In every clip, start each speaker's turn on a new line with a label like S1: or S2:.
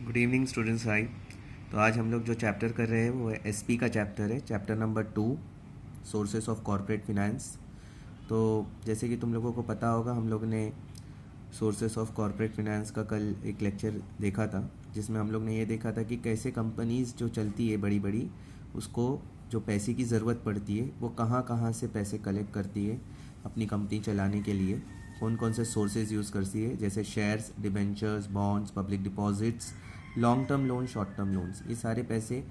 S1: Good evening students. High. तो आज हम लोग जो चैप्टर कर रहे हैं वो एसपी का चैप्टर है, chapter number 2, sources of corporate finance. तो जैसे कि तुम लोगों को पता होगा, हम लोग ने सोर्सेस ऑफ कॉर्पोरेट फिनेंस का कल एक लेक्चर देखा था, जिसमें हम लोग ने ये देखा था कि कैसे कंपनीज़ जो चलती है बड़ी बड़ी, उसको जो पैसे की ज़रूरत पड़ती है वो कहाँ कहाँ से पैसे कलेक्ट करती है अपनी कंपनी चलाने के लिए, कौन कौन से सोर्सेज यूज़ करती है, जैसे shares, debentures, bonds, public deposits, long term loan, short term loans. ये सारे पैसे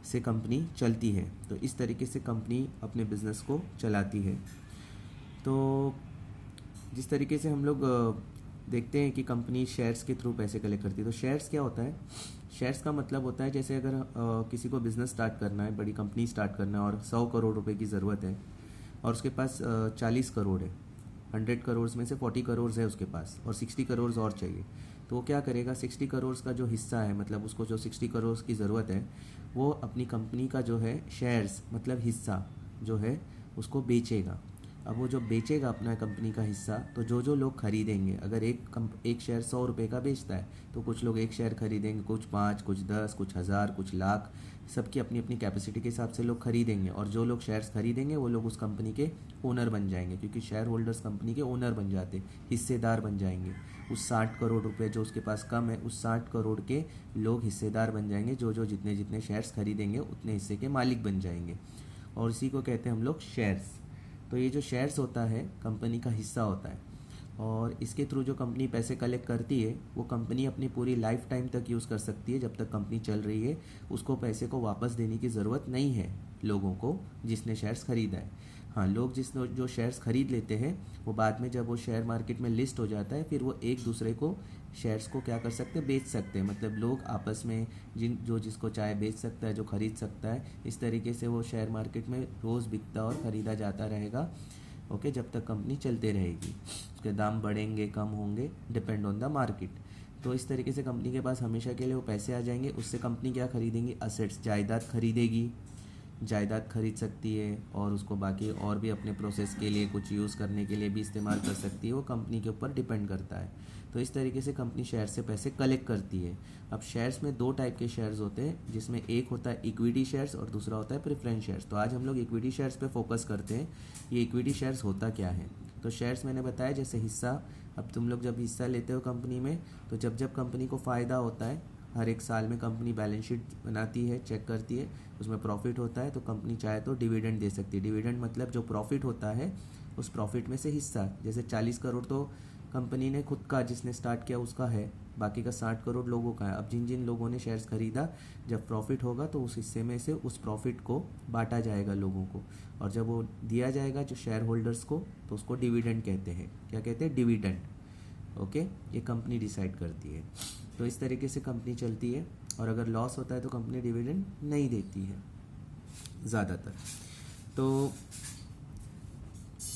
S1: से कंपनी चलती है। तो इस तरीके से कंपनी अपने बिज़नेस को चलाती है। तो जिस तरीके से हम लोग देखते हैं कि कंपनी शेयर्स के थ्रू पैसे कलेक्ट करती है। तो शेयर्स क्या होता है? शेयर्स का मतलब होता है, जैसे अगर किसी को बिज़नेस स्टार्ट करना है, बड़ी कंपनी स्टार्ट करना है और 100 करोड़ रुपए की ज़रूरत है और उसके पास 40 करोड़ है। 100 करोड़ में से 40 करोड़ है उसके पास और 60 करोड़ और चाहिए। तो वो क्या करेगा? 60 करोड़ का जो हिस्सा है, मतलब उसको जो 60 करोड़ की ज़रूरत है, वो अपनी कंपनी का जो है शेयर्स मतलब हिस्सा जो है उसको बेचेगा। अब वो जो बेचेगा अपना कंपनी का हिस्सा, तो जो जो लोग खरीदेंगे, अगर एक शेयर 100 रुपये का बेचता है तो कुछ लोग एक शेयर खरीदेंगे, कुछ 5, कुछ 10, कुछ हज़ार, कुछ लाख, सबकी अपनी अपनी कैपेसिटी के हिसाब से लोग खरीदेंगे। और जो लोग शेयर्स खरीदेंगे वो लोग उस कंपनी के ओनर बन जाएंगे, क्योंकि शेयर होल्डर्स कंपनी के ओनर बन जाते, हिस्सेदार बन जाएंगे। उस 60 करोड़ रुपए जो उसके पास कम है, उस 60 करोड़ के लोग हिस्सेदार बन जाएंगे। जो जो जितने जितने शेयर्स खरीदेंगे उतने हिस्से के मालिक बन जाएंगे, और इसी को कहते हैं हम लोग शेयर्स। तो ये जो शेयर्स होता है कंपनी का हिस्सा होता है, और इसके थ्रू जो कंपनी पैसे कलेक्ट करती है वो कंपनी अपनी पूरी लाइफ टाइम तक यूज़ कर सकती है। जब तक कंपनी चल रही है उसको पैसे को वापस देने की ज़रूरत नहीं है लोगों को जिसने शेयर्स खरीदा है। हाँ, लोग जो शेयर्स खरीद लेते हैं वो बाद में जब वो शेयर मार्केट में लिस्ट हो जाता है, फिर वो एक दूसरे को शेयर्स को क्या कर सकते हैं? बेच सकते हैं। मतलब लोग आपस में जो जिसको चाहे बेच सकता है, जो खरीद सकता है। इस तरीके से वो शेयर मार्केट में रोज़ बिकता और ख़रीदा जाता रहेगा। ओके, जब तक कंपनी चलते रहेगी। उसके दाम बढ़ेंगे, कम होंगे, डिपेंड ऑन द मार्केट। तो इस तरीके से कंपनी के पास हमेशा के लिए वो पैसे आ जाएंगे। उससे कंपनी क्या खरीदेंगी? असेट्स, जायदाद खरीदेगी। जायदाद खरीद सकती है और उसको बाकी और भी अपने प्रोसेस के लिए, कुछ यूज़ करने के लिए भी इस्तेमाल कर सकती है। वो कंपनी के ऊपर डिपेंड करता है। तो इस तरीके से कंपनी शेयर से पैसे कलेक्ट करती है। अब शेयर्स में 2 टाइप के शेयर्स होते हैं, जिसमें एक होता है इक्विटी शेयर्स और दूसरा होता है प्रेफरेंस शेयर्स। तो आज हम लोग इक्विटी शेयर्स पे फोकस करते हैं। ये इक्विटी शेयर्स होता क्या है? तो शेयर्स मैंने बताया जैसे हिस्सा। अब तुम लोग जब हिस्सा लेते हो कंपनी में, तो जब जब कंपनी को फ़ायदा होता है, हर एक साल में कंपनी बैलेंस शीट बनाती है, चेक करती है, उसमें प्रॉफिट होता है तो कंपनी चाहे तो डिविडेंड दे सकती है। डिविडेंड मतलब जो प्रॉफिट होता है उस प्रॉफिट में से हिस्सा। जैसे 40 करोड़ तो कंपनी ने खुद का, जिसने स्टार्ट किया उसका है, बाकी का 60 करोड़ लोगों का है। अब जिन जिन लोगों ने शेयर्स खरीदा, जब प्रॉफिट होगा तो उस हिस्से में से उस प्रॉफिट को बांटा जाएगा लोगों को, और जब वो दिया जाएगा जो शेयर होल्डर्स को, तो उसको डिविडेंड कहते हैं। क्या कहते हैं? डिविडेंड। ओके, ये कंपनी डिसाइड करती है। तो इस तरीके से कंपनी चलती है, और अगर लॉस होता है तो कंपनी डिविडेंड नहीं देती है ज़्यादातर। तो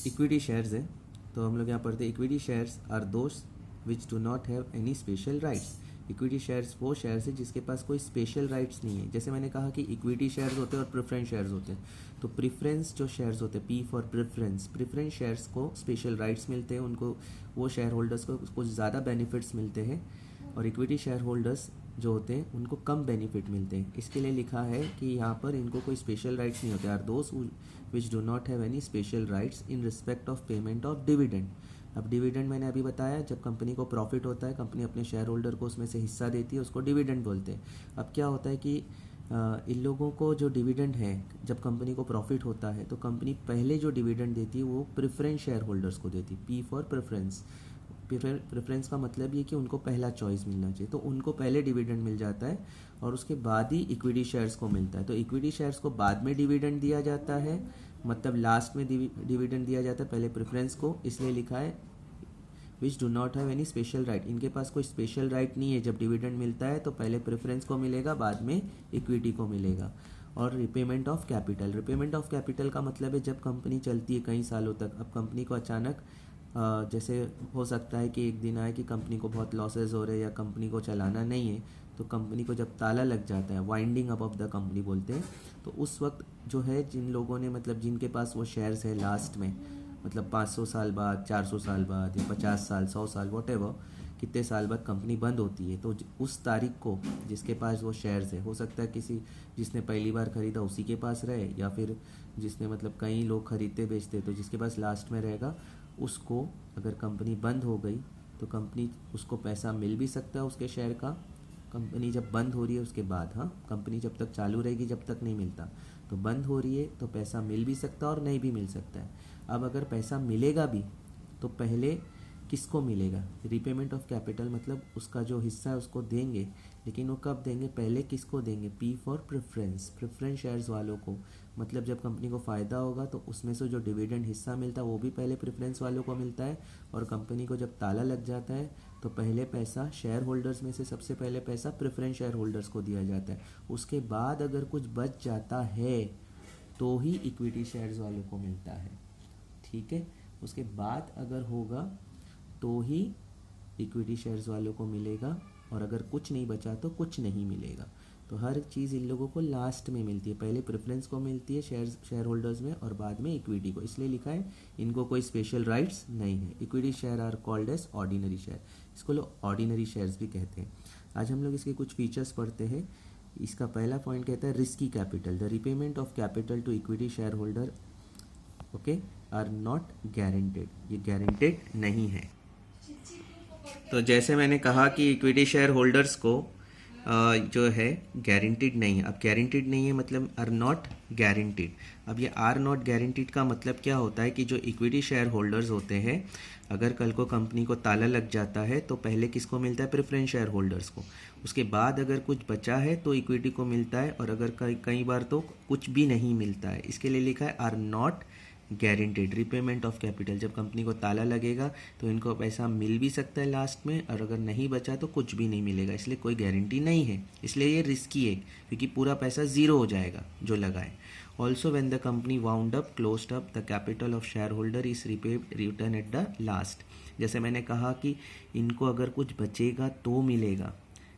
S1: इक्विटी शेयर्स है, तो हम लोग यहाँ पढ़ते हैं equity shares are those which do not have any special rights. Equity shares वो शेयर्स है जिसके पास कोई स्पेशल राइट्स नहीं है। जैसे मैंने कहा कि इक्विटी शेयर्स होते हैं और प्रेफरेंस शेयर्स होते हैं। तो प्रेफरेंस जो शेयर्स होते हैं, P for preference, preference shares को स्पेशल राइट्स मिलते हैं, उनको, वो शेयर होल्डर्स को कुछ ज़्यादा बेनिफिट्स मिलते हैं, और इक्विटी शेयर होल्डर्स जो होते हैं उनको कम बेनिफिट मिलते हैं। इसके लिए लिखा है कि यहाँ पर इनको कोई स्पेशल राइट्स नहीं होते। Are those which do not have any special rights in respect of payment of dividend. अब डिविडेंड मैंने अभी बताया, जब कंपनी को प्रॉफिट होता है, कंपनी अपने शेयर होल्डर को उसमें से हिस्सा देती है, उसको डिविडेंड बोलते हैं। अब क्या होता है कि इन लोगों को जो डिविडेंड है, जब कंपनी को प्रॉफिट होता है तो कंपनी पहले जो डिविडेंड देती है वो प्रेफरेंस शेयर होल्डर्स को देती है। P for preference. प्रेफरेंस का मतलब ये कि उनको पहला चॉइस मिलना चाहिए, तो उनको पहले डिविडेंड मिल जाता है और उसके बाद ही इक्विटी शेयर्स को मिलता है। तो इक्विटी शेयर्स को बाद में डिविडेंड दिया जाता है, मतलब लास्ट में डिविडेंड दिया जाता है, पहले प्रेफरेंस को। इसलिए लिखा है विच do not have any special right. इनके पास कोई स्पेशल राइट नहीं है। जब डिविडेंड मिलता है तो पहले प्रेफरेंस को मिलेगा, बाद में इक्विटी को मिलेगा। और repayment of capital. Repayment of capital का मतलब है जब कंपनी चलती है कई सालों तक, अब कंपनी को अचानक जैसे हो सकता है कि एक दिन आए कि कंपनी को बहुत लॉसेस हो रहे हैं या कंपनी को चलाना नहीं है, तो कंपनी को जब ताला लग जाता है, winding up of the company बोलते हैं, तो उस वक्त जो है जिन लोगों ने, मतलब जिनके पास वो शेयर्स है लास्ट में, मतलब 500 साल बाद, 400 साल बाद, या 50 साल, 100 साल, वॉट एवर, कितने साल बाद कंपनी बंद होती है, तो उस तारीख को जिसके पास वो शेयर्स है, हो सकता है किसी जिसने पहली बार ख़रीदा उसी के पास रहे, या फिर जिसने मतलब कई लोग खरीदते बेचते, तो जिसके पास लास्ट में रहेगा उसको अगर कंपनी बंद हो गई तो कंपनी उसको पैसा मिल भी सकता है उसके शेयर का। कंपनी जब बंद हो रही है उसके बाद, हाँ, कंपनी जब तक चालू रहेगी जब तक नहीं मिलता, तो बंद हो रही है तो पैसा मिल भी सकता है और नहीं भी मिल सकता है। अब अगर पैसा मिलेगा भी तो पहले किसको मिलेगा? रीपेमेंट ऑफ कैपिटल, मतलब उसका जो हिस्सा है उसको देंगे, लेकिन वो कब देंगे? पहले किसको देंगे? P for preference, preference shares वालों को। मतलब जब कंपनी को फ़ायदा होगा तो उसमें से जो डिविडेंड हिस्सा मिलता है वो भी पहले प्रेफरेंस वालों को मिलता है, और कंपनी को जब ताला लग जाता है तो पहले पैसा शेयर होल्डर्स में से सबसे पहले पैसा प्रेफरेंस शेयर होल्डर्स को दिया जाता है। उसके बाद अगर कुछ बच जाता है तो ही इक्विटी शेयर्स वालों को मिलता है, ठीक है। उसके बाद अगर होगा तो ही इक्विटी शेयर्स वालों को मिलेगा, और अगर कुछ नहीं बचा तो कुछ नहीं मिलेगा। तो हर चीज़ इन लोगों को लास्ट में मिलती है, पहले प्रेफरेंस को मिलती है शेयर होल्डर्स में, और बाद में इक्विटी को। इसलिए लिखा है इनको कोई स्पेशल राइट्स नहीं है। Equity share are called as ordinary share, इसको लोग ऑर्डिनरी शेयर्स भी कहते हैं। आज हम लोग इसके कुछ फीचर्स पढ़ते हैं। इसका पहला पॉइंट कहता है risky capital, the repayment of capital to equity share holder okay are not guaranteed, ये गारंटेड नहीं है। तो जैसे मैंने कहा कि इक्विटी शेयर होल्डर्स को जो है गारंटीड नहीं है। अब गारंटीड नहीं है मतलब आर नॉट गारंटीड। अब ये आर नॉट गारंटीड का मतलब क्या होता है कि जो इक्विटी शेयर होल्डर्स होते हैं, अगर कल को कंपनी को ताला लग जाता है तो पहले किसको मिलता है? प्रेफरेंस शेयर होल्डर्स को। उसके बाद अगर कुछ बचा है तो इक्विटी को मिलता है, और अगर कई बार तो कुछ भी नहीं मिलता है। इसके लिए लिखा है are not guaranteed. Repayment of capital, जब कंपनी को ताला लगेगा तो इनको पैसा मिल भी सकता है लास्ट में, और अगर नहीं बचा तो कुछ भी नहीं मिलेगा, इसलिए कोई गारंटी नहीं है। इसलिए ये रिस्की है क्योंकि पूरा पैसा ज़ीरो हो जाएगा जो लगा है। Also when the company wound up closed up the capital of share holder is repaid return at the last. जैसे मैंने कहा कि इनको अगर कुछ बचेगा तो मिलेगा,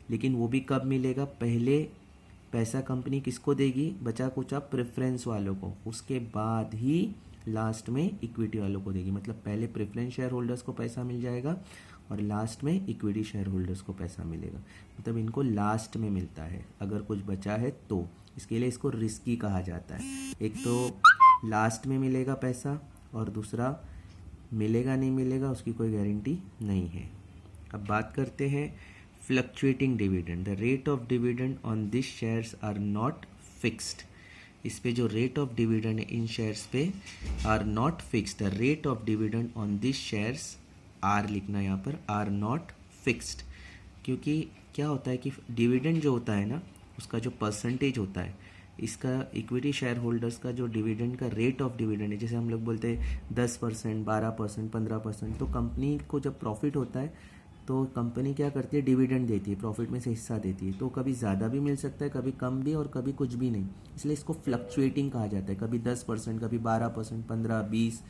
S1: लेकिन वो भी कब मिलेगा? पहले पैसा कंपनी किसको देगी? बचा कुचा प्रेफरेंस वालों को, उसके बाद ही लास्ट में इक्विटी वालों को देगी। मतलब पहले प्रेफरेंस शेयर होल्डर्स को पैसा मिल जाएगा और लास्ट में इक्विटी शेयर होल्डर्स को पैसा मिलेगा। मतलब इनको लास्ट में मिलता है अगर कुछ बचा है तो। इसके लिए इसको रिस्की कहा जाता है। एक तो लास्ट में मिलेगा पैसा, और दूसरा मिलेगा नहीं मिलेगा उसकी कोई गारंटी नहीं है। अब बात करते हैं fluctuating dividend. The rate of dividend on this shares are not fixed. इस पे जो रेट ऑफ डिविडेंड है इन शेयर्स पे are not fixed. The rate of dividend on this shares are लिखना यहाँ पर, आर नॉट फिक्स्ड। क्योंकि क्या होता है कि डिविडेंड जो होता है ना, उसका जो परसेंटेज होता है, इसका इक्विटी शेयर होल्डर्स का जो डिविडेंड का रेट ऑफ डिविडेंड है, जैसे हम लोग बोलते हैं 10%, 12%, 15%, तो कंपनी को जब प्रॉफिट होता है तो कंपनी क्या करती है? डिविडेंड देती है, प्रॉफिट में से हिस्सा देती है। तो कभी ज़्यादा भी मिल सकता है, कभी कम भी, और कभी कुछ भी नहीं। इसलिए इसको फ्लक्चुएटिंग कहा जाता है। कभी 10%, कभी 12%, 15, 20,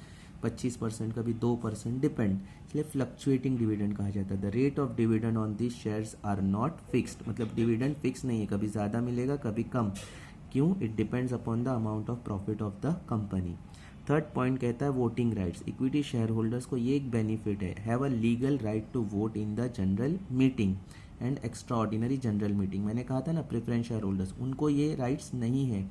S1: 25%, कभी 2%, डिपेंड। इसलिए फ्लक्चुएटिंग डिविडेंड कहा जाता है। The rate of dividend on this shares are not fixed, मतलब डिविडेंड फिक्स नहीं है, कभी ज़्यादा मिलेगा कभी कम। क्यों? It depends upon the amount of profit of the company. Third point कहता है voting rights. Equity share holders को ये एक बेनिफिट है, have a legal right to vote in the general meeting and extra ordinary general meeting. मैंने कहा था ना प्रेफरेंस शेयर होल्डर्स, उनको ये राइट्स नहीं है।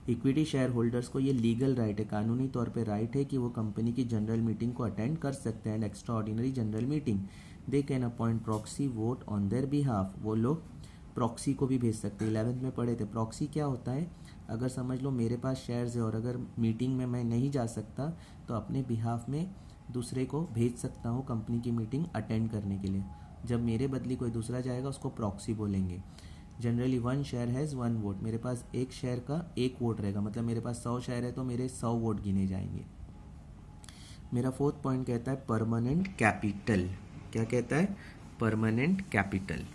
S1: इक्विटी शेयर होल्डर्स को ये लीगल राइट है, कानूनी तौर पे राइट है कि वो कंपनी की जनरल मीटिंग को अटेंड कर सकते हैं and extra ordinary general meeting. They can appoint proxy vote on their behalf. वो लोग प्रॉक्सी को भी भेज सकते हैं। 11th में पढ़े थे प्रॉक्सी क्या होता है। अगर समझ लो मेरे पास शेयर्स है और अगर मीटिंग में मैं नहीं जा सकता तो अपने बिहाफ में दूसरे को भेज सकता हूँ कंपनी की मीटिंग अटेंड करने के लिए। जब मेरे बदली कोई दूसरा जाएगा उसको प्रॉक्सी बोलेंगे। Generally 1 share has 1 vote. मेरे पास एक शेयर का 1 वोट रहेगा, मतलब मेरे पास 100 शेयर है तो मेरे 100 वोट गिने जाएंगे। मेरा फोर्थ पॉइंट कहता है परमानेंट कैपिटल। क्या कहता है? Permanent capital.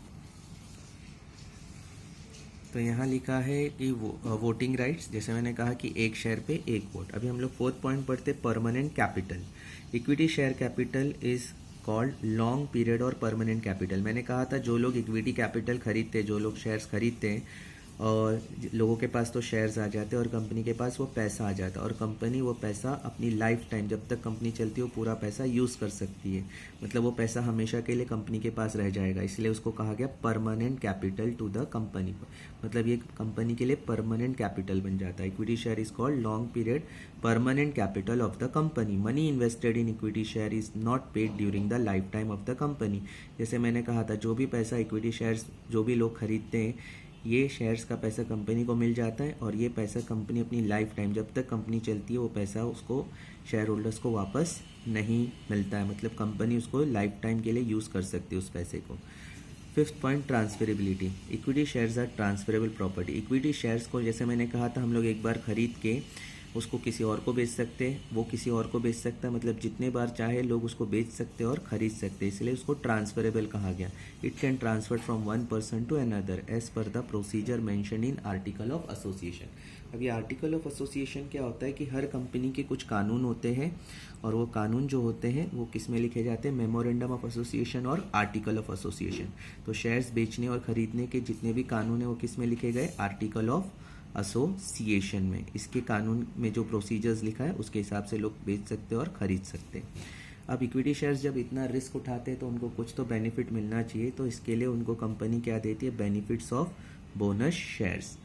S1: तो यहाँ लिखा है कि वोटिंग राइट्स, जैसे मैंने कहा कि एक शेयर पे 1 वोट। अभी हम लोग फोर्थ पॉइंट पढ़ते permanent capital. Equity share capital is called long period और परमानेंट कैपिटल। मैंने कहा था जो लोग इक्विटी कैपिटल खरीदते हैं, जो लोग शेयर्स खरीदते हैं, और लोगों के पास तो शेयर्स आ जाते हैं और कंपनी के पास वो पैसा आ जाता है, और कंपनी वो पैसा अपनी लाइफ टाइम जब तक कंपनी चलती है वो पूरा पैसा यूज़ कर सकती है। मतलब वो पैसा हमेशा के लिए कंपनी के पास रह जाएगा, इसलिए उसको कहा गया permanent capital to the company. मतलब ये कंपनी के लिए परमानेंट कैपिटल बन जाता है। Equity share is called long period permanent capital of the company. Money invested in equity share is not paid during the life time of the company. जैसे मैंने कहा था, जो भी पैसा इक्विटी शेयर्स जो भी लोग खरीदते हैं, ये शेयर्स का पैसा कंपनी को मिल जाता है, और ये पैसा कंपनी अपनी लाइफ टाइम जब तक कंपनी चलती है वो पैसा उसको शेयर होल्डर्स को वापस नहीं मिलता है। मतलब कंपनी उसको लाइफ टाइम के लिए यूज़ कर सकती है उस पैसे को। Fifth point, transferability. Equity shares are transferable property. Equity shares को जैसे मैंने कहा था, हम लोग एक बार खरीद के उसको किसी और को बेच सकते हैं, वो किसी और को बेच सकता है। मतलब जितने बार चाहे लोग उसको बेच सकते हैं और ख़रीद सकते हैं, इसलिए उसको ट्रांसफरेबल कहा गया। It can transfer from one person to another as per the procedure mention in article of association. अब ये आर्टिकल ऑफ एसोसिएशन क्या होता है कि हर कंपनी के कुछ कानून होते हैं, और वो कानून जो होते हैं वो किस में लिखे जाते हैं, मेमोरेंडम ऑफ एसोसिएशन और आर्टिकल ऑफ एसोसिएशन। तो शेयर्स बेचने और ख़रीदने के जितने भी कानून हैं वो किस में लिखे गए, आर्टिकल ऑफ एसोसिएशन में। इसके कानून में जो प्रोसीजर्स लिखा है उसके हिसाब से लोग बेच सकते हैं और ख़रीद सकते हैं। अब इक्विटी शेयर्स जब इतना रिस्क उठाते हैं तो उनको कुछ तो बेनिफिट मिलना चाहिए, तो इसके लिए उनको कंपनी क्या देती है, benefits of bonus shares.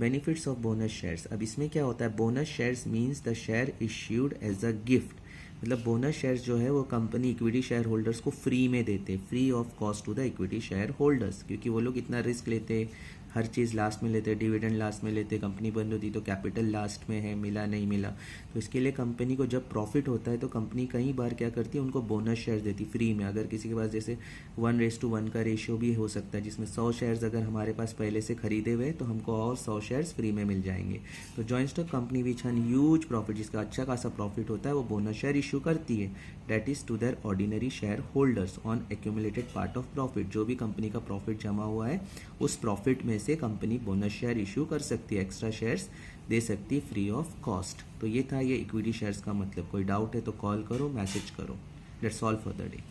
S1: Benefits of bonus shares, अब इसमें क्या होता है, bonus shares means the share issued as a gift. मतलब बोनस शेयर्स जो है वो कंपनी इक्विटी शेयर होल्डर्स को फ्री में देते, free of cost to the equity share holders, क्योंकि वो लोग इतना रिस्क लेते, हर चीज़ लास्ट में लेते, डिविडेंड लास्ट में लेते, कंपनी बंद होती तो कैपिटल लास्ट में है, मिला नहीं मिला, तो इसके लिए कंपनी को जब प्रॉफिट होता है तो कंपनी कई बार क्या करती है, उनको बोनस शेयर्स देती फ्री में। अगर किसी के पास जैसे 1:1 का रेशियो भी हो सकता है, जिसमें 100 शेयर्स अगर हमारे पास पहले से खरीदे हुए तो हमको और 100 शेयर्स फ्री में मिल जाएंगे। तो joint stock company which earn huge profit, जिसका अच्छा खासा प्रॉफिट होता है, वो बोनस शेयर इशू करती है, date is to their ordinary share holders on accumulated part of profit. जो भी कंपनी का प्रॉफिट जमा हुआ है उस प्रॉफिट में से कंपनी बोनस शेयर इशू कर सकती है, एक्स्ट्रा शेयर्स दे सकती है फ्री ऑफ कॉस्ट। तो ये था ये इक्विटी शेयर्स का मतलब। कोई डाउट है तो कॉल करो, मैसेज करो। That's all for the day.